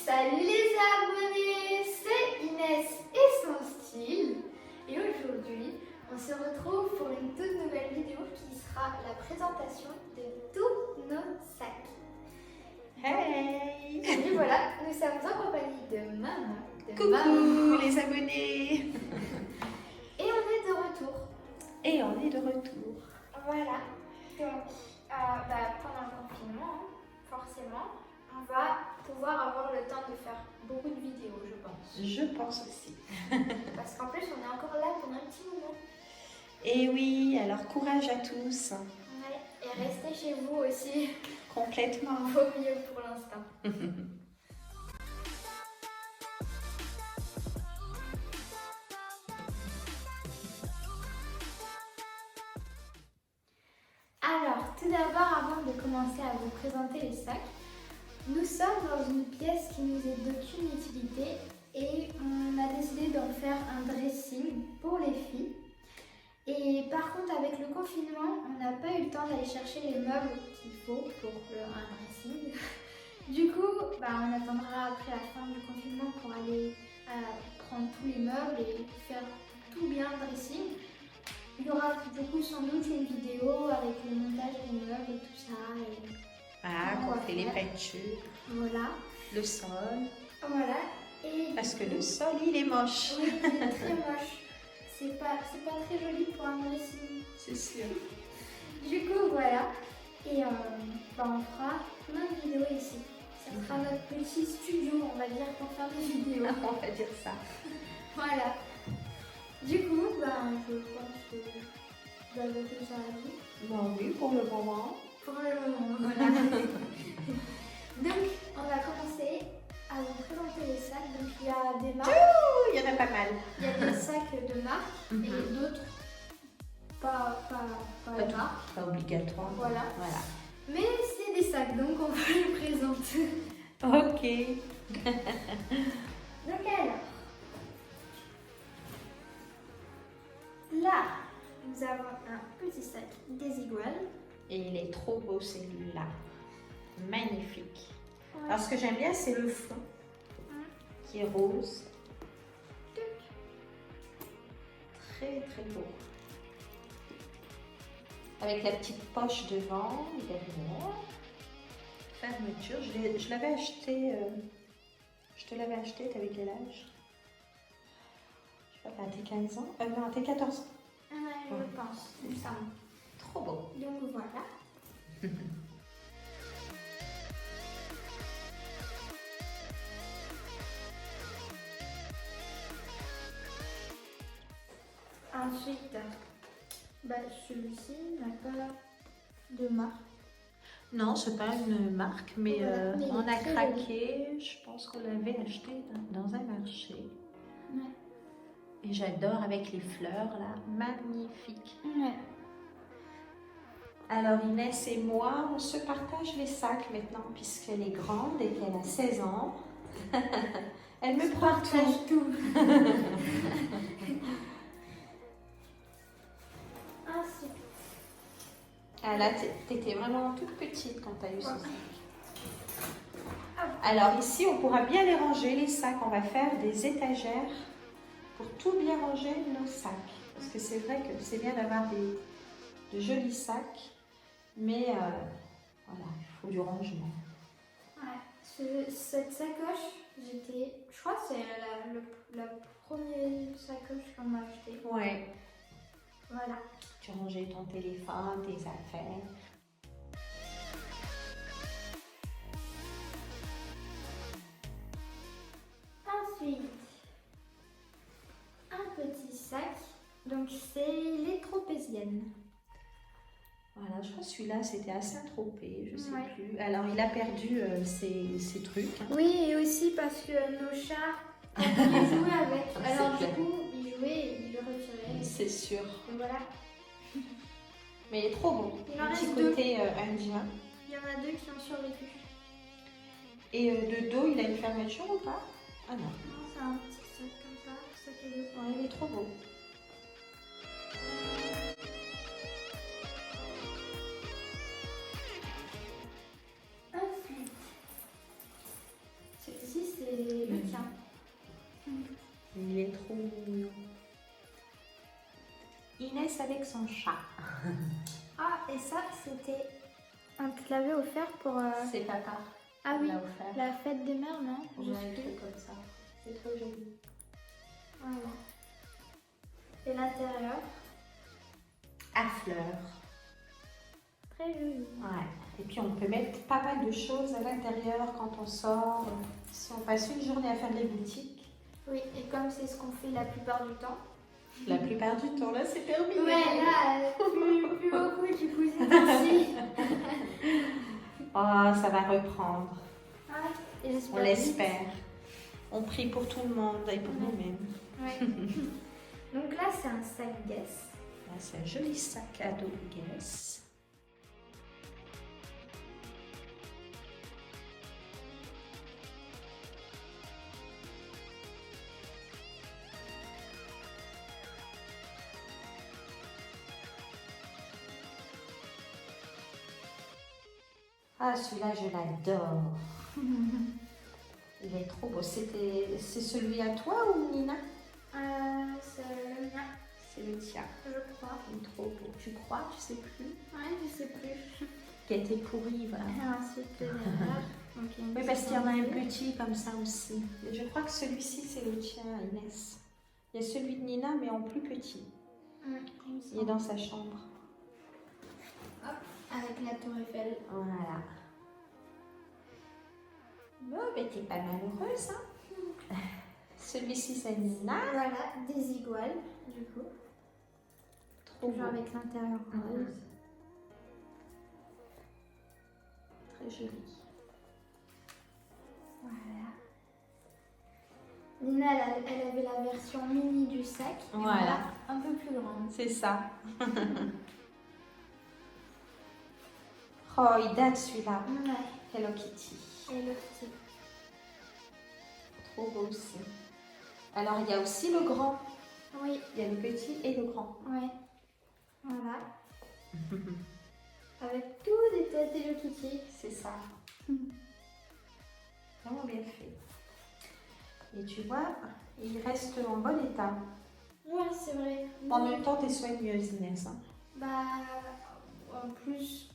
Salut les abonnés, c'est Inès et son style. Et aujourd'hui, on se retrouve pour une toute nouvelle vidéo qui sera la présentation de tous nos sacs. Hey! Et voilà, nous sommes en compagnie de maman. Coucou les abonnés! Et on est de retour. Et on est de retour. Voilà, donc pendant le confinement, forcément, on va pouvoir avoir le temps de faire beaucoup de vidéos, je pense. Je pense aussi. Parce qu'en plus, on est encore là pendant un petit moment. Et oui, alors courage à tous. Ouais, et restez chez vous aussi. Complètement. Vaut mieux pour l'instant. Alors, tout d'abord, avant de commencer à vous présenter les sacs, nous sommes dans une pièce qui nous est d'aucune utilité et on a décidé d'en faire un dressing pour les filles. Et par contre, avec le confinement, on n'a pas eu le temps d'aller chercher les meubles qu'il faut pour un dressing. Du coup, on attendra après la fin du confinement pour aller prendre tous les meubles et faire tout bien le dressing. Il y aura du coup sans doute une vidéo avec le montage des meubles et tout ça. Qu'on fait les peintures. Voilà. Le sol. Voilà. Et parce que le sol, il est moche. Oui, il est très moche. C'est pas très joli pour un dressing. C'est sûr. Du coup, voilà. Et on fera plein de vidéos ici. Ça sera notre petit studio, on va dire, pour faire des vidéos. On va dire ça. Voilà. Du coup, je pense que vous avez tout ça à dire. Bon, oui, pour le moment. Pour le moment, voilà. Donc, on va commencer à vous présenter les sacs. Donc, il y a des marques. Il y en a pas mal. Il y a des sacs de marque et d'autres pas de marque. Pas obligatoire. Voilà. Mais c'est des sacs, donc on va les présenter. Ok. Donc alors, là, nous avons un petit sac Desigual. Et il est trop beau celui-là. Magnifique. Ouais. Alors ce que j'aime bien, c'est le fond qui est rose. Très très beau. Avec la petite poche devant et derrière. Fermeture. Je l'avais acheté. Je te l'avais acheté, t'avais quel âge? Je sais pas, t'as 15 ans? Non, t'as 14 ans. Je pense, c'est ça. Trop beau. Donc voilà. Ensuite, celui-ci n'a pas de marque. Non, c'est pas une marque, mais voilà, on a craqué. Je pense qu'on l'avait acheté dans un marché. Ouais. Et j'adore avec les fleurs là, magnifique. Ouais. Alors Inès et moi, on se partage les sacs maintenant puisqu'elle est grande et qu'elle a 16 ans. Elle me partage tout. Ah là, t'étais vraiment toute petite quand t'as eu ce sac. Alors ici, on pourra bien les ranger, les sacs. On va faire des étagères pour tout bien ranger nos sacs. Parce que c'est vrai que c'est bien d'avoir de jolis sacs, mais voilà, il faut du rangement. Ouais, cette sacoche, je crois que c'est la première sacoche qu'on m'a achetée. Ouais. Voilà. Tu rangeais ton téléphone, tes affaires. Ensuite, un petit sac. Donc c'est les tropéziennes. Voilà, je crois que celui-là c'était à Saint-Tropez, je sais plus. Alors il a perdu ses trucs. Oui, et aussi parce que nos chats, ils jouaient avec. Alors du coup, ils jouaient et ils le retiraient. C'est sûr. Et voilà. Mais il est trop beau. Il en petit reste côté indien. Il y en a 2 qui ont survécu. Et de dos, il a une fermeture ou pas? Ah non. Non, c'est un petit sac comme ça, sac à dos. Ouais, il est trop beau. Ensuite, celui-ci Inès avec son chat. Ah, et ça, c'était... On te l'avait offert pour... C'est papa. Ah qui oui, l'a offert. la fête des mères, non? On Je a sais un plus. truc comme ça. C'est trop joli. Voilà. Et l'intérieur, À fleurs. très joli. Ouais. Et puis on peut mettre pas mal de choses à l'intérieur quand on sort. Si on passe une journée à faire les boutiques, Oui, et comme c'est ce qu'on fait la plupart du temps. la plupart du temps, là c'est terminé. Ouais, là, plus beaucoup du coup, c'est ainsi. Oh, ça va reprendre. Ouais, et j'espère On vite. l'espère. On prie pour tout le monde et pour nous-mêmes. Ouais. Donc là, c'est un sac Guess. Là, c'est un joli sac à dos Guess. Ah, celui-là, je l'adore. Il est trop beau. C'est celui à toi ou Nina? C'est le mien, C'est le tien. je crois. Il est trop beau. Tu crois? Tu sais plus? Ouais, je sais plus. Qui a été pourri, voilà. Et ensuite, le derrière. Donc, il y a une Oui, parce qu'il y en a un petite petit comme ça aussi. Et je crois que celui-ci, c'est le tien, Inès. Il y a celui de Nina, mais en plus petit. il me Il est semble. dans sa chambre. Hop, avec la tour Eiffel. Voilà. Bon, mais t'es pas malheureuse, hein? Celui-ci, c'est Nina. Voilà, des iguales, du coup. Trop beau. Toujours avec l'intérieur rose. Très joli. Voilà. Nina, elle avait la version mini du sac. Et Voilà. Un peu plus grande. C'est ça. Oh, il date celui-là. Ouais. Hello Kitty. Et le petit. Trop beau aussi. Alors, il y a aussi le grand. Oui, Il y a le petit et le grand. ouais. Voilà. Avec tous des têtes Hello Kitty. C'est ça. Vraiment bien fait. Et tu vois, il reste en bon état. Ouais, c'est vrai. En même temps, t'es soigneuse, Inès. Hein. Bah, en plus,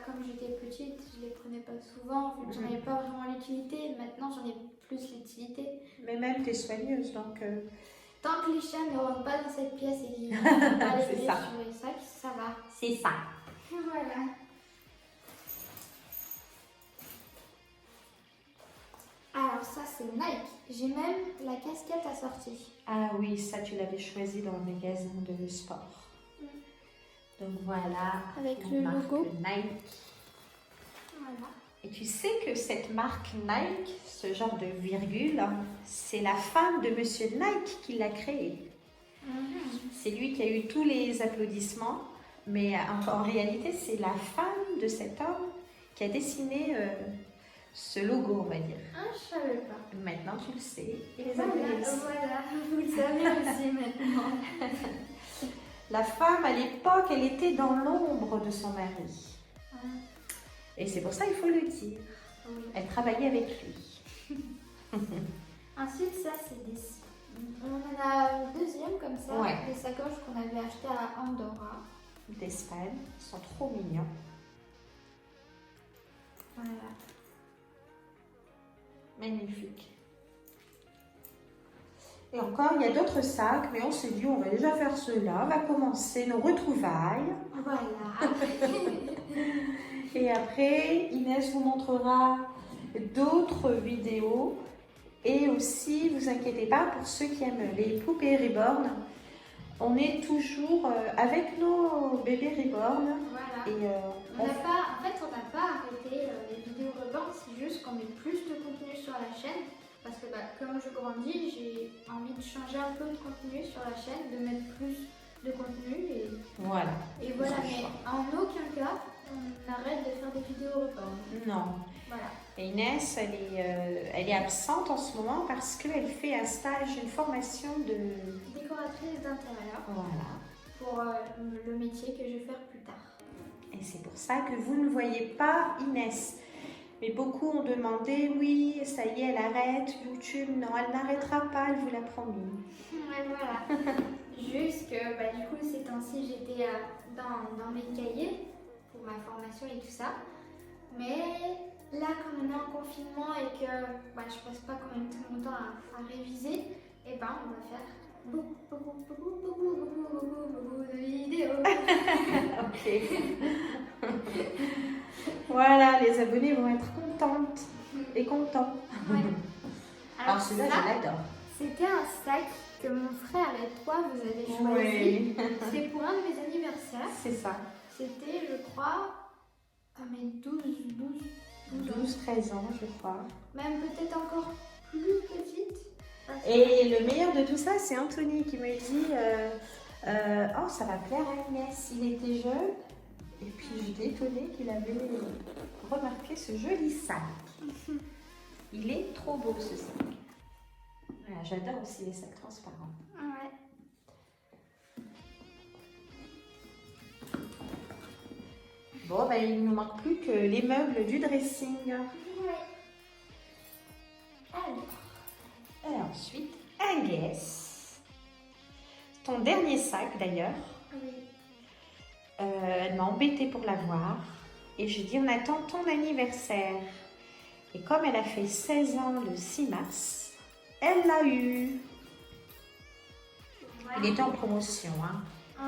comme j'étais petite, je les prenais pas souvent, vu que j'en avais pas vraiment l'utilité. Maintenant, j'en ai plus l'utilité. Mais même, t'es soigneuse, donc... Tant que les chats ne rentrent pas dans cette pièce et qu'ils ne font pas les C'est bruits ça. sur les sacs, ça va. C'est ça. Voilà. Alors ça, c'est Nike. J'ai même la casquette assortie. Ah oui, ça, tu l'avais choisi dans le magasin de sport. Donc voilà, Avec la le marque logo. Nike. Voilà. Et tu sais que cette marque Nike, ce genre de virgule, c'est la femme de Monsieur Nike qui l'a créée. C'est lui qui a eu tous les applaudissements, mais en réalité, c'est la femme de cet homme qui a dessiné ce logo, on va dire. Ah, je savais pas. Maintenant, tu le sais. Et les Voilà, applaudissements. voilà, vous le savez aussi maintenant. La femme, à l'époque, elle était dans l'ombre de son mari. Et c'est pour ça qu'il faut le dire. Oui. Elle travaillait avec lui. Ensuite, ça, c'est des... On en a une deuxième comme ça, Ouais. des sacoches qu'on avait achetées à Andorra. D'Espagne. Ils sont trop mignons. Voilà. Magnifique. Et encore, il y a d'autres sacs, mais on s'est dit, on va déjà faire ceux-là. On va commencer nos retrouvailles. Voilà. Et après, Inès vous montrera d'autres vidéos. Et aussi, vous inquiétez pas, pour ceux qui aiment les poupées Reborn, on est toujours avec nos bébés Reborn. Voilà. Et On n'a pas, en fait, on n'a pas arrêté les vidéos reborn, c'est juste qu'on met plus de contenu sur la chaîne. Parce que comme je grandis, j'ai envie de changer un peu de contenu sur la chaîne, de mettre plus de contenu. voilà. Et voilà, C'est mais ça. en aucun cas, on arrête de faire des vidéos reborn. Non. Voilà. Et Inès, elle est absente en ce moment parce qu'elle fait un stage, une formation de... Décoratrice d'intérieur Voilà. pour le métier que je vais faire plus tard. Et c'est pour ça que vous ne voyez pas Inès. Mais beaucoup ont demandé, oui, ça y est, elle arrête YouTube. Non, elle n'arrêtera pas, elle vous l'a promis. Ouais, voilà. Juste que bah, du coup, ces temps-ci, j'étais dans mes cahiers pour ma formation et tout ça. Mais là, comme on est en confinement et que bah, je passe pas quand même tout mon temps à réviser, et ben on va faire beaucoup de vidéos. Ok. Voilà, les abonnés vont être contentes et contents. Ouais. Alors celui-là, ça, je l'adore. c'était un sac que mon frère et toi, vous avez choisi. Oui. C'est pour un de mes anniversaires. C'est ça. C'était, je crois, à mes 12-13 ans, je crois. même peut-être encore plus petite. Et le meilleur de tout ça, c'est Anthony qui me dit oh, ça va plaire à Agnès, il était jeune. Et puis j'étais étonnée qu'il avait remarqué ce joli sac. Il est trop beau ce sac. Voilà, j'adore aussi les sacs transparents. Ouais. Bon, ben, il ne nous manque plus que les meubles du dressing. Ouais. Alors. Et ensuite, Agnès. Ton dernier sac d'ailleurs. Oui. Elle m'a embêtée pour l'avoir. Et je dis, on attend ton anniversaire. Et comme elle a fait 16 ans le 6 mars, elle l'a eu. Ouais. Il était en promotion. Hein.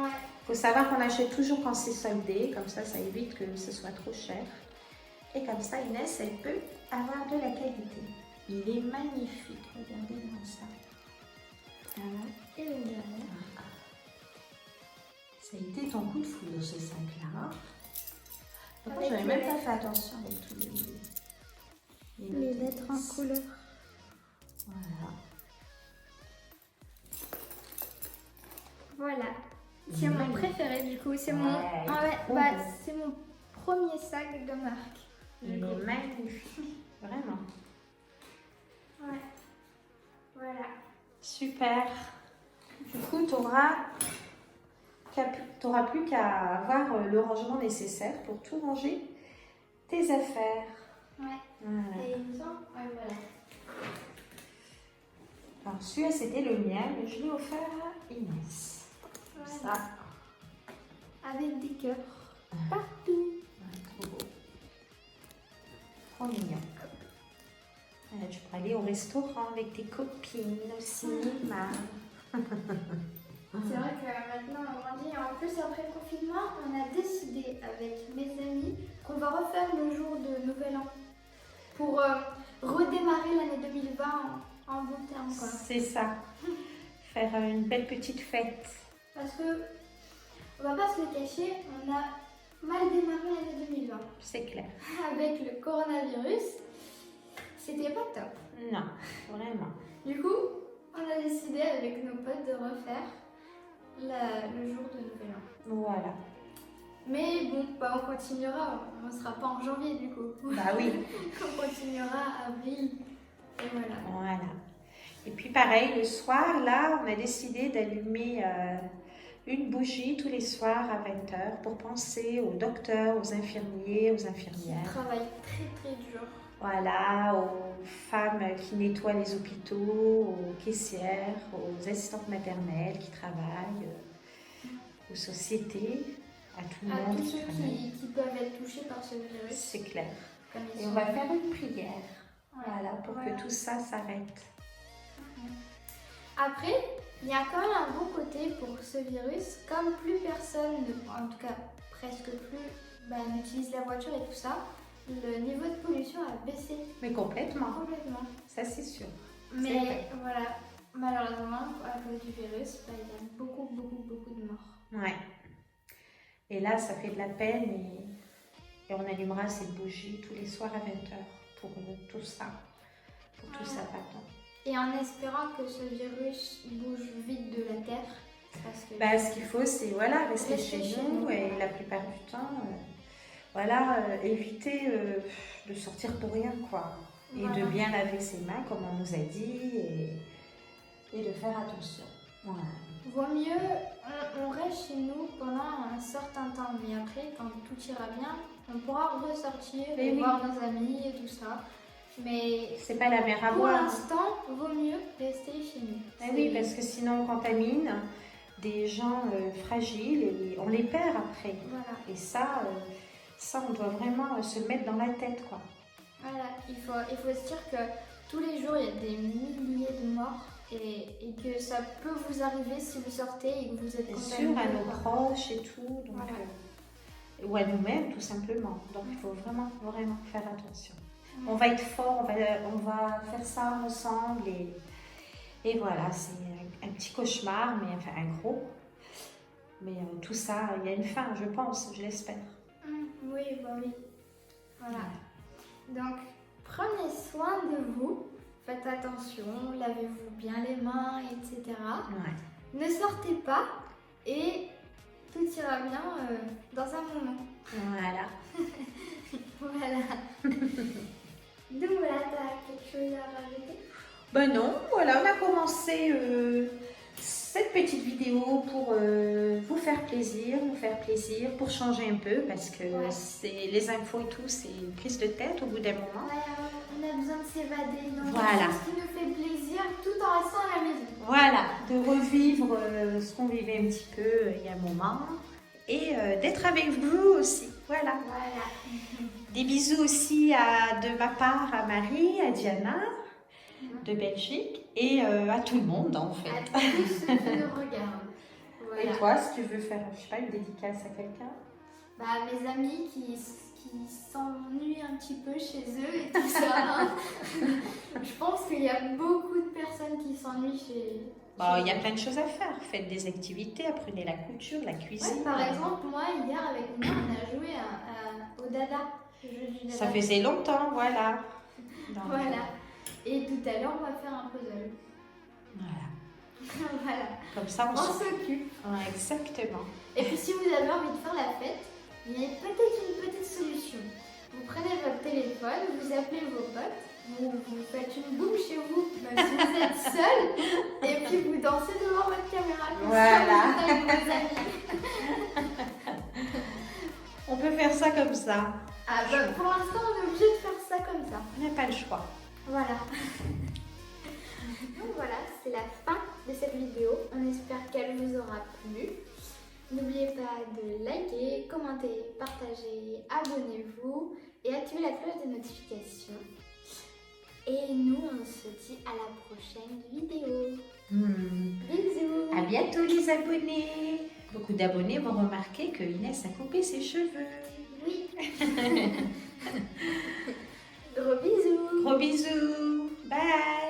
Ouais. Faut savoir qu'on achète toujours quand c'est soldé. Comme ça évite que ce soit trop cher. Et comme ça, Inès, elle peut avoir de la qualité. Il est magnifique. Regardez-moi ça. Voilà. Et le dernier. Ça a été ton coup de foudre, ce sac-là. Pourquoi Avec j'avais les même lettres. pas fait attention avec tous Les lettres en couleur. Voilà. Voilà. C'est mon préféré du coup. C'est mon. Ouais, Ah ouais, trop bah, beau. c'est mon premier sac de marque. Il du coup. est magnifique. Vraiment. Ouais. Voilà. Super. Du coup, tu n'auras plus qu'à avoir le rangement nécessaire pour tout ranger tes affaires. Ouais. Voilà. Et il me semble. Ouais, voilà. Alors, celui-là, c'était le mien, mais je l'ai offert à Inès. Voilà. Ça. Avec des cœurs partout. Ouais, trop beau. Trop mignon. Voilà, tu peux aller au restaurant avec tes copines, au cinéma. C'est vrai que maintenant on grandit. En plus, après le confinement, on a décidé avec mes amis qu'on va refaire le jour de Nouvel An pour redémarrer l'année 2020 en bon terme. Quoi. C'est ça. Faire une belle petite fête. Parce que, on va pas se le cacher, on a mal démarré l'année 2020. C'est clair. Avec le coronavirus, c'était pas top. Non, vraiment. Du coup, on a décidé avec nos potes de refaire le jour de Nouvel An. Voilà. Mais bon, bah, on continuera, on ne sera pas en janvier du coup. Bah oui. On continuera avril. Et voilà. Voilà. Et puis pareil, le soir, là, on a décidé d'allumer une bougie tous les soirs à 20h pour penser aux docteurs, aux infirmiers, aux Qui infirmières. travaille très très dur. Voilà, aux femmes qui nettoient les hôpitaux, aux caissières, aux assistantes maternelles qui travaillent, aux sociétés, à tout le À monde tous qui ceux travaille. qui peuvent être touchés par ce virus. C'est clair. Comme ils Et sont. on va faire une prière, voilà, pour Voilà. que tout ça s'arrête. Après, il y a quand même un bon côté pour ce virus. Comme plus personne, en tout cas presque plus, n'utilise la voiture et tout ça, le niveau de pollution a baissé Mais complètement, complètement. ça c'est sûr. Mais vrai. voilà, malheureusement, à cause du virus, il y a beaucoup de morts. Ouais. Et là, ça fait de la peine et on allumera cette bougie tous les soirs à 20h pour tout ça, pour tout ça pardon. Et en espérant que ce virus bouge vite de la Terre. Parce que Ce qu'il faut, c'est voilà, rester chez nous et la plupart du temps, éviter de sortir pour rien, quoi. Et Voilà. de bien laver ses mains, comme on nous a dit, et de faire attention. Voilà. Vaut mieux, on reste chez nous pendant un certain temps, mais après, quand tout ira bien, on pourra ressortir Mais et oui. voir nos amis et tout ça. Mais C'est pas la mer à pour boire. l'instant, vaut mieux rester chez nous. Oui, parce que sinon on contamine. des gens fragiles et on les perd après. Voilà. Et ça, on doit vraiment se le mettre dans la tête, quoi. Voilà, il faut se dire que tous les jours, il y a des milliers de morts et que ça peut vous arriver si vous sortez et que vous êtes Bien contaminé. sûr, à nos proches et tout, donc, Voilà. ou à nous-mêmes, tout simplement. Donc, il faut vraiment, vraiment faire attention. Ouais. On va être fort, on va faire ça ensemble et voilà, c'est un petit cauchemar, mais enfin un gros. Mais tout ça, il y a une fin, je pense, je l'espère. Oui, bah oui. Voilà. Donc, prenez soin de vous, faites attention, lavez-vous bien les mains, etc. Ouais. Ne sortez pas et tout ira bien dans un moment. Voilà. Voilà. Donc voilà, t'as quelque chose à rajouter? Ben non, voilà, on a commencé cette petite vidéo pour vous faire plaisir, pour changer un peu, parce que Ouais. c'est les infos et tout, c'est une prise de tête au bout d'un moment. Ouais, on a besoin de s'évader dans Voilà. quelque chose qui nous fait plaisir tout en restant à la maison. Voilà, de revivre ce qu'on vivait un petit peu il y a un moment et d'être avec vous aussi. Voilà. Voilà. Des bisous aussi de ma part à Marie, à Diana de Belgique et à tout le monde en fait. À tous ceux qui nous regardent. Voilà. Et toi, si tu veux faire, je sais pas, une dédicace à quelqu'un? Bah, mes amis qui s'ennuient un petit peu chez eux et tout ça. Hein. Je pense qu'il y a beaucoup de personnes qui s'ennuient chez... Bon, il y a plein de choses à faire. Faites des activités, apprenez la couture, la cuisine. Ouais, par exemple, moi, hier, avec moi, on a joué au dada. Le jeu du dada. Ça faisait longtemps, voilà. Donc, Voilà. Et tout à l'heure, on va faire un puzzle. Voilà. Voilà. Comme ça, On s'occupe. Ouais, exactement. Et puis, si vous avez envie de faire la fête, il y a peut-être une petite solution. Vous prenez votre téléphone, vous appelez vos potes, vous faites une boum chez vous, même si vous êtes seul, et puis vous dansez devant votre caméra. Comme Voilà. ça, vous êtes avec vos amis. On peut faire ça comme ça. Ah bah, pour l'instant, on est obligé de faire ça comme ça. On n'a pas le choix. Voilà. Donc voilà, c'est la fin de cette vidéo. On espère qu'elle vous aura plu. N'oubliez pas de liker, commenter, partager, abonnez-vous et activez la cloche de notification. Et nous, on se dit à la prochaine vidéo. Bisous. À bientôt les abonnés. Beaucoup d'abonnés vont remarquer que Inès a coupé ses cheveux. Oui. Gros bisous. Gros bisous. Bye.